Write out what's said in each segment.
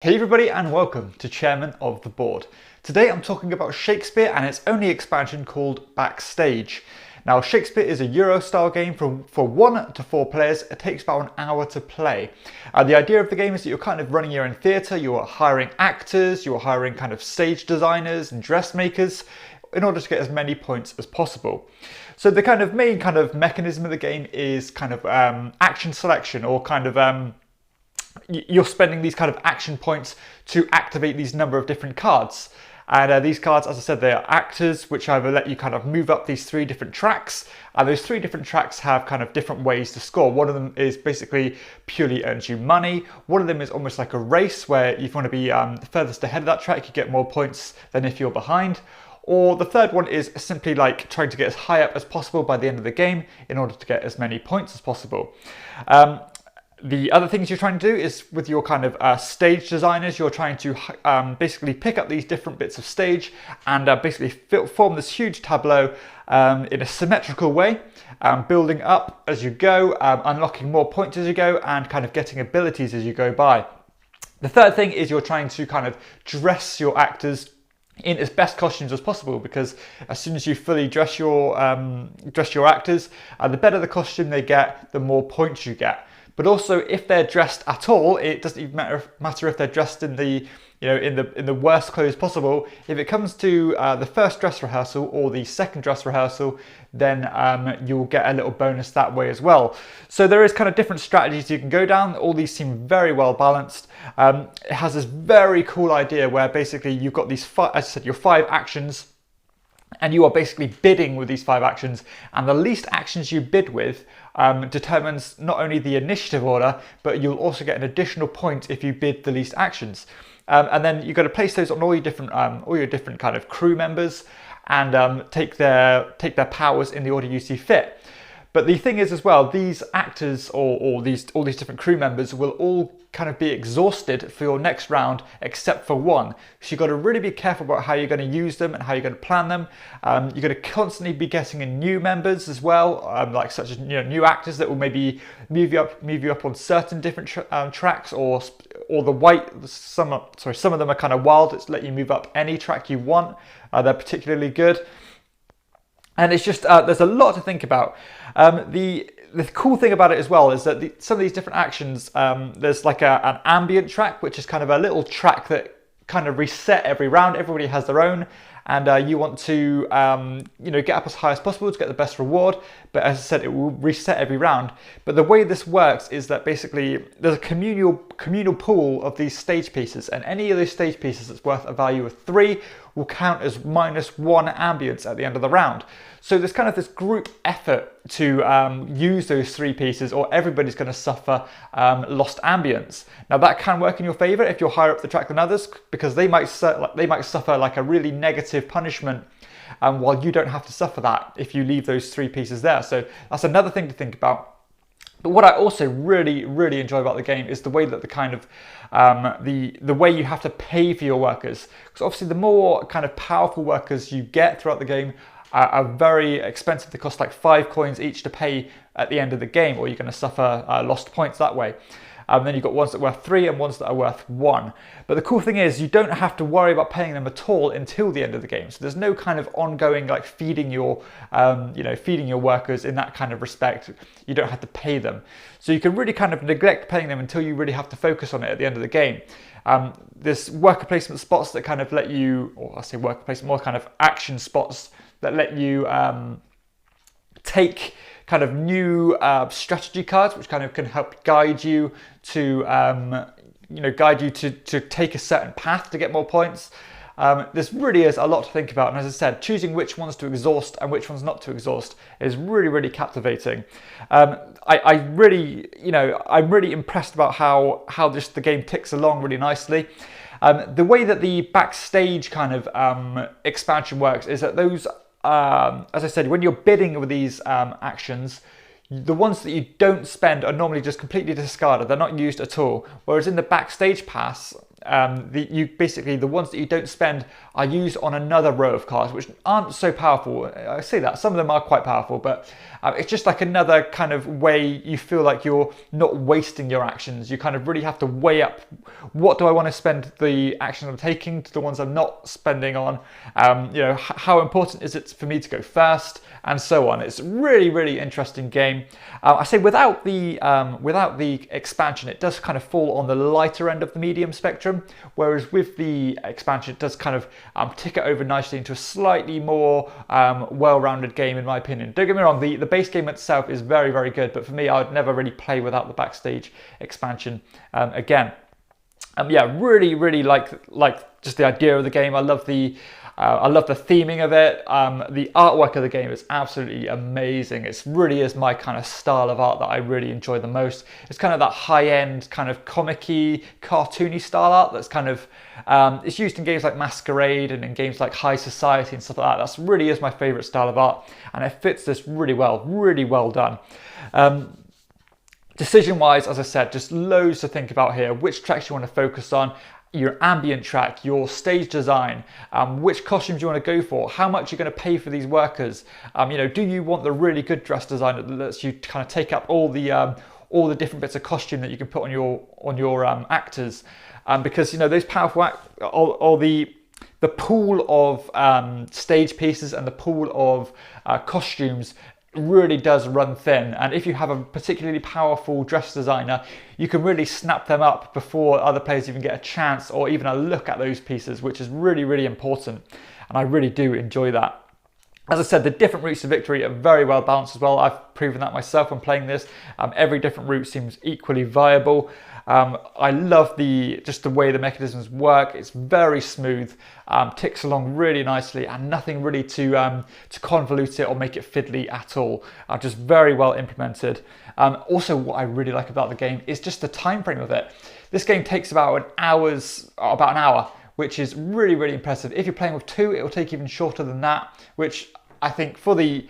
Hey everybody and welcome to Chairman of the Board. Today I'm talking about Shakespeare and its only expansion called Backstage. Now Shakespeare is a Euro style game for 1 to 4 players. It takes about an hour to play. The idea of the game is that you're kind of running your own theatre, you're hiring actors, you're hiring kind of stage designers and dressmakers in order to get as many points as possible. So the kind of main kind of mechanism of the game is kind of action selection, or kind of you're spending these kind of action points to activate these number of different cards. And these cards, as I said, they are actors, which either let you kind of move up these 3 different tracks. And those 3 different tracks have kind of different ways to score. One of them is basically purely earns you money. One of them is almost like a race, where if you want to be furthest ahead of that track, you get more points than if you're behind. Or the third one is simply like trying to get as high up as possible by the end of the game in order to get as many points as possible. The other things you're trying to do is with your kind of stage designers, you're trying to basically pick up these different bits of stage and basically form this huge tableau in a symmetrical way, building up as you go, unlocking more points as you go, and kind of getting abilities as you go by. The third thing is you're trying to kind of dress your actors in as best costumes as possible, because as soon as you fully dress your actors, the better the costume they get, the more points you get. But also, if they're dressed at all, it doesn't even matter if they're dressed in the in the worst clothes possible. If it comes to the first dress rehearsal or the second dress rehearsal, then you'll get a little bonus that way as well. So there is kind of different strategies you can go down. All these seem very well balanced. It has this very cool idea where basically you've got these, as I said, your 5 actions. And you are basically bidding with these 5 actions, and the least actions you bid with determines not only the initiative order, but you'll also get an additional point if you bid the least actions. And then you've got to place those on all your different kind of crew members, and take their powers in the order you see fit. But the thing is as well, these actors or all these different crew members will all kind of be exhausted for your next round except for one. So you've got to really be careful about how you're going to use them and how you're going to plan them. You're going to constantly be getting in new members as well, like such as new actors that will maybe move you up on certain different tracks, or the white. Some of them are kind of wild. It's let you move up any track you want. They're particularly good. And it's just, there's a lot to think about. The cool thing about it as well is that some of these different actions, there's like an ambient track, which is kind of a little track that kind of reset every round. Everybody has their own, and you want to get up as high as possible to get the best reward. But as I said, it will reset every round. But the way this works is that basically there's a communal pool of these stage pieces, and any of those stage pieces that's worth a value of 3 will count as -1 ambience at the end of the round. So there's kind of this group effort to use those 3 pieces, or everybody's going to suffer lost ambience. Now that can work in your favour if you're higher up the track than others, because they might suffer like a really negative punishment, while you don't have to suffer that if you leave those 3 pieces there. So that's another thing to think about. But what I also really enjoy about the game is the way that the kind of the way you have to pay for your workers. Because obviously the more kind of powerful workers you get throughout the game are very expensive. They cost like 5 coins each to pay at the end of the game, or you're going to suffer lost points that way. Then you've got ones that are worth 3 and ones that are worth 1. But the cool thing is you don't have to worry about paying them at all until the end of the game. So there's no kind of ongoing like feeding your workers in that kind of respect. You don't have to pay them. So you can really kind of neglect paying them until you really have to focus on it at the end of the game. There's worker placement spots that kind of let you, or I say worker placement, more kind of action spots that let you take kind of new strategy cards, which kind of can help guide you to take a certain path to get more points. This really is a lot to think about, and as I said, choosing which ones to exhaust and which ones not to exhaust is really captivating. I'm really impressed about how just the game ticks along really nicely. The way that the Backstage kind of expansion works is that those, as I said, when you're bidding with these actions, the ones that you don't spend are normally just completely discarded. They're not used at all. Whereas in the Backstage pass, Basically the ones that you don't spend are used on another row of cards, which aren't so powerful. I say that some of them are quite powerful, but it's just like another kind of way you feel like you're not wasting your actions. You kind of really have to weigh up, what do I want to spend the actions I'm taking to the ones I'm not spending on. How important is it for me to go first, and so on. It's a really, really interesting game. I say without the expansion, it does kind of fall on the lighter end of the medium spectrum, whereas with the expansion, it does kind of tick it over nicely into a slightly more well-rounded game, in my opinion. Don't get me wrong, the base game itself is very, very good, but for me, I would never really play without the Backstage expansion again. Really, really like just the idea of the game. I love the theming of it. The artwork of the game is absolutely amazing. It really is my kind of style of art that I really enjoy the most. It's kind of that high-end, kind of comic-y, cartoony style art that's kind of, it's used in games like Masquerade and in games like High Society and stuff like that. That's really is my favourite style of art, and it fits this really well done. Decision-wise, as I said, just loads to think about here. Which tracks you want to focus on, your ambient track, your stage design, which costumes you want to go for, how much you're going to pay for these workers. Do you want the really good dress design that lets you kind of take up all the different bits of costume that you can put on your actors, because those powerful or the pool of stage pieces and the pool of costumes really does run thin, and if you have a particularly powerful dress designer, you can really snap them up before other players even get a chance or even a look at those pieces, which is really, really important, and I really do enjoy that. As I said, the different routes to victory are very well balanced as well. I've proven that myself when playing this. Every different route seems equally viable. I love just the way the mechanisms work. It's very smooth, ticks along really nicely, and nothing really to convolute it or make it fiddly at all. Just very well implemented. Also, what I really like about the game is just the time frame of it. This game takes about an hour, which is really, really impressive. If you're playing with two, it will take even shorter than that, which I think for the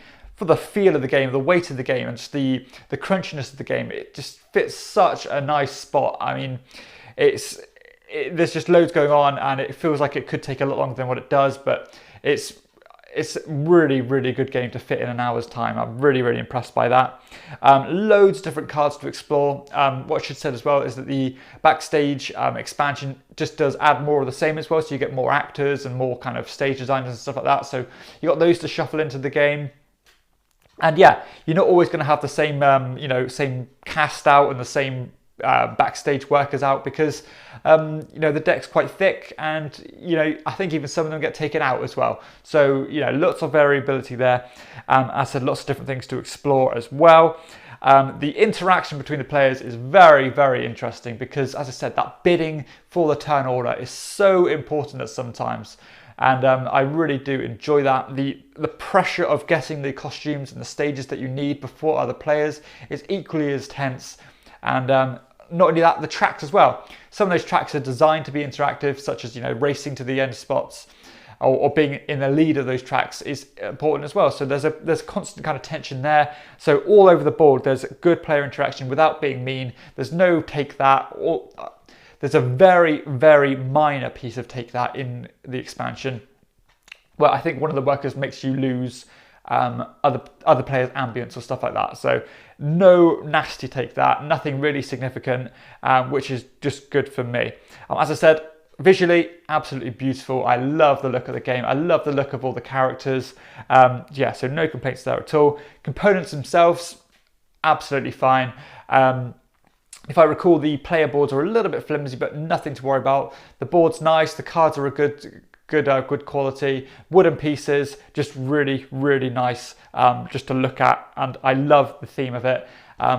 feel of the game, the weight of the game, and just the crunchiness of the game, it just fits such a nice spot. I mean, there's just loads going on, and it feels like it could take a lot longer than what it does, but it's really, really good game to fit in an hour's time. I'm really, really impressed by that. Loads of different cards to explore. What I should say as well is that the Backstage expansion just does add more of the same as well, so you get more actors and more kind of stage designers and stuff like that, so you got those to shuffle into the game. And yeah, you're not always going to have the same same cast out and the same Backstage workers out, because the deck's quite thick, and I think even some of them get taken out as well. So lots of variability there. As I said, lots of different things to explore as well. The interaction between the players is very, very interesting, because as I said, that bidding for the turn order is so important at sometimes. And I really do enjoy that. The pressure of getting the costumes and the stages that you need before other players is equally as tense. And not only that, the tracks as well. Some of those tracks are designed to be interactive, such as racing to the end spots, or being in the lead of those tracks is important as well. So there's constant kind of tension there. So all over the board, there's good player interaction without being mean. There's no take that. There's a very, very minor piece of take that in the expansion, where I think one of the workers makes you lose other players' ambience or stuff like that. So no nasty take that, nothing really significant, which is just good for me. As I said, visually, absolutely beautiful. I love the look of the game. I love the look of all the characters. So no complaints there at all. Components themselves, absolutely fine. If I recall, the player boards are a little bit flimsy, but nothing to worry about. The board's nice. The cards are a good quality. Wooden pieces, just really, really nice just to look at. And I love the theme of it.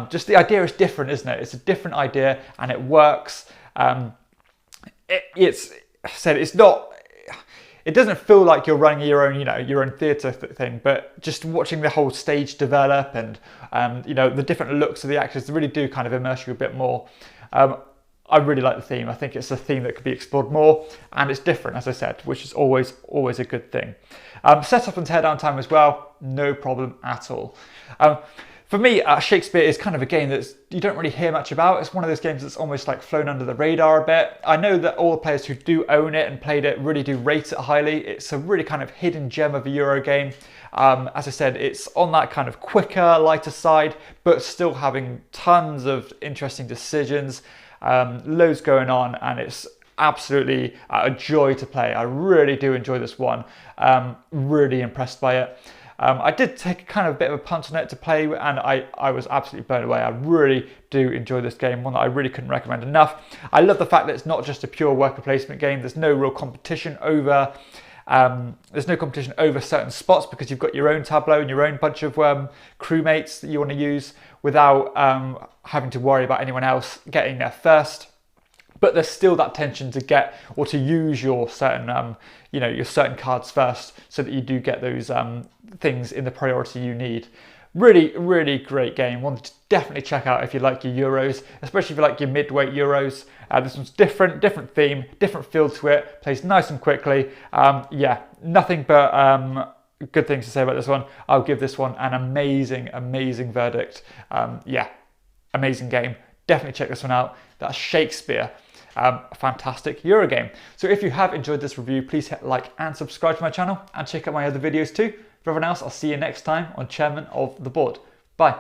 Just the idea is different, isn't it? It's a different idea, and it works. It doesn't feel like you're running your own theatre thing, but just watching the whole stage develop and the different looks of the actors really do kind of immerse you a bit more. I really like the theme. I think it's a theme that could be explored more, and it's different, as I said, which is always a good thing. Setup and teardown time as well, no problem at all. For me, Shakespeare is kind of a game that you don't really hear much about. It's one of those games that's almost like flown under the radar a bit. I know that all the players who do own it and played it really do rate it highly. It's a really kind of hidden gem of a Euro game. As I said, it's on that kind of quicker, lighter side, but still having tons of interesting decisions, loads going on, and it's absolutely a joy to play. I really do enjoy this one. Really impressed by it. I did take kind of a bit of a punt on it to play, and I was absolutely blown away. I really do enjoy this game, one that I really couldn't recommend enough. I love the fact that it's not just a pure worker placement game. There's no real competition over certain spots, because you've got your own tableau and your own bunch of crewmates that you want to use without having to worry about anyone else getting there first. But there's still that tension to get or to use your certain, your certain cards first, so that you do get those things in the priority you need. Really, really great game. One to definitely check out if you like your Euros, especially if you like your mid-weight Euros. This one's different theme, different feel to it. Plays nice and quickly. Yeah, nothing but good things to say about this one. I'll give this one an amazing verdict. Yeah, amazing game. Definitely check this one out. That's Shakespeare. A fantastic Euro game. So if you have enjoyed this review, please hit like and subscribe to my channel, and check out my other videos too. For everyone else, I'll see you next time on Chairman of the Board. Bye.